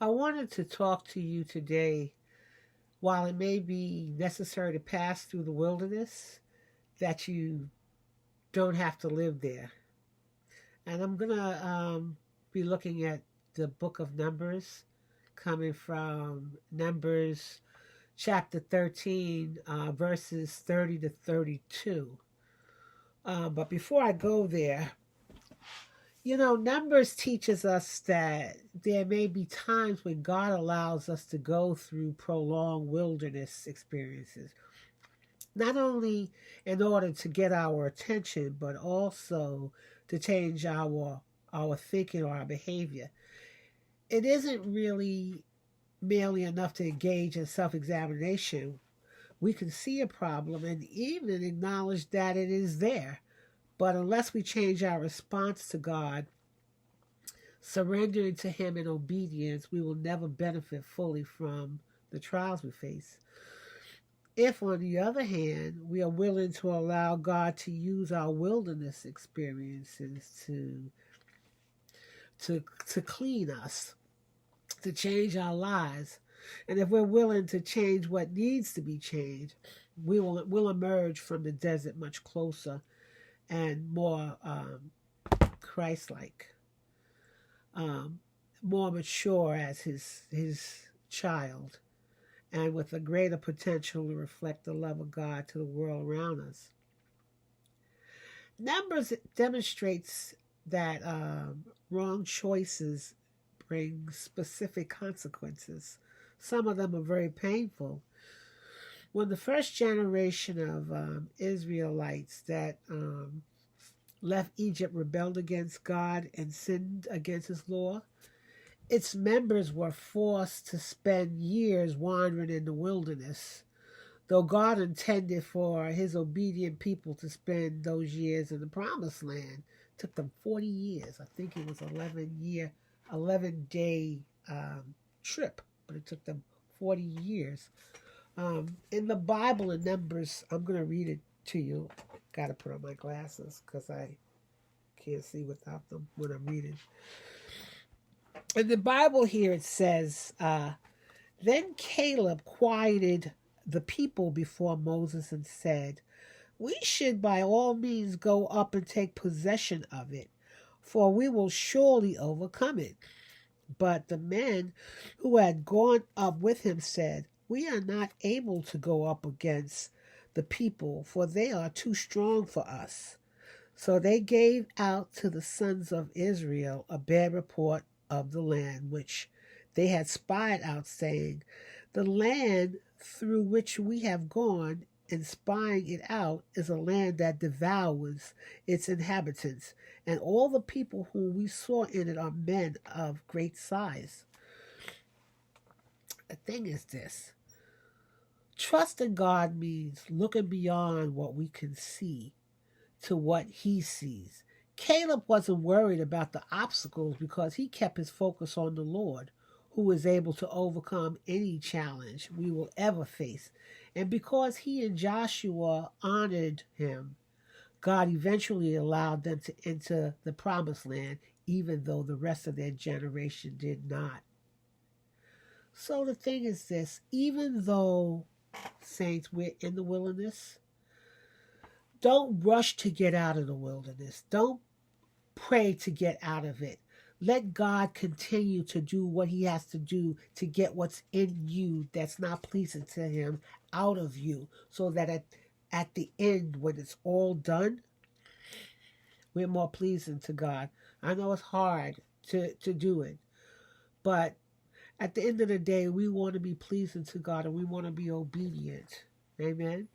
I wanted to talk to you today. While it may be necessary to pass through the wilderness, that you don't have to live there. And I'm going to be looking at the book of Numbers, coming from Numbers chapter 13, verses 30 to 32. But before I go there, Numbers teaches us that there may be times when God allows us to go through prolonged wilderness experiences, not only in order to get our attention, but also to change our thinking or our behavior. It isn't really merely enough to engage in self-examination. We can see a problem and even acknowledge that it is there. But unless we change our response to God, surrendering to Him in obedience, we will never benefit fully from the trials we face. If, on the other hand, we are willing to allow God to use our wilderness experiences to clean us, to change our lives, and if we're willing to change what needs to be changed, we'll emerge from the desert much closer and more Christ-like, um, more mature as his child, and with a greater potential to reflect the love of God to the world around us. Numbers demonstrates that wrong choices bring specific consequences. Some of them are very painful. When the first generation of Israelites that left Egypt rebelled against God and sinned against His law, its members were forced to spend years wandering in the wilderness. Though God intended for His obedient people to spend those years in the promised land, it took them 40 years. I think it was 11-day trip, but it took them 40 years. In the Bible in Numbers, I'm going to read it to you. Got to put on my glasses because I can't see without them when I'm reading. In the Bible here it says, then Caleb quieted the people before Moses and said, we should by all means go up and take possession of it, for we will surely overcome it. But the men who had gone up with him said, we are not able to go up against the people, for they are too strong for us. So they gave out to the sons of Israel a bad report of the land which they had spied out, saying, the land through which we have gone in spying it out is a land that devours its inhabitants, and all the people whom we saw in it are men of great size. The thing is this: trust in God means looking beyond what we can see to what He sees. Caleb wasn't worried about the obstacles because he kept his focus on the Lord, who is able to overcome any challenge we will ever face. And because he and Joshua honored him, God eventually allowed them to enter the promised land, even though the rest of their generation did not. So the thing is this: even though, saints, we're in the wilderness, don't rush to get out of the wilderness. Don't pray to get out of it. Let God continue to do what He has to do to get what's in you that's not pleasing to Him out of you, so that at the end, when it's all done, we're more pleasing to God. I know it's hard to do it, but at the end of the day, we want to be pleasing to God and we want to be obedient. Amen.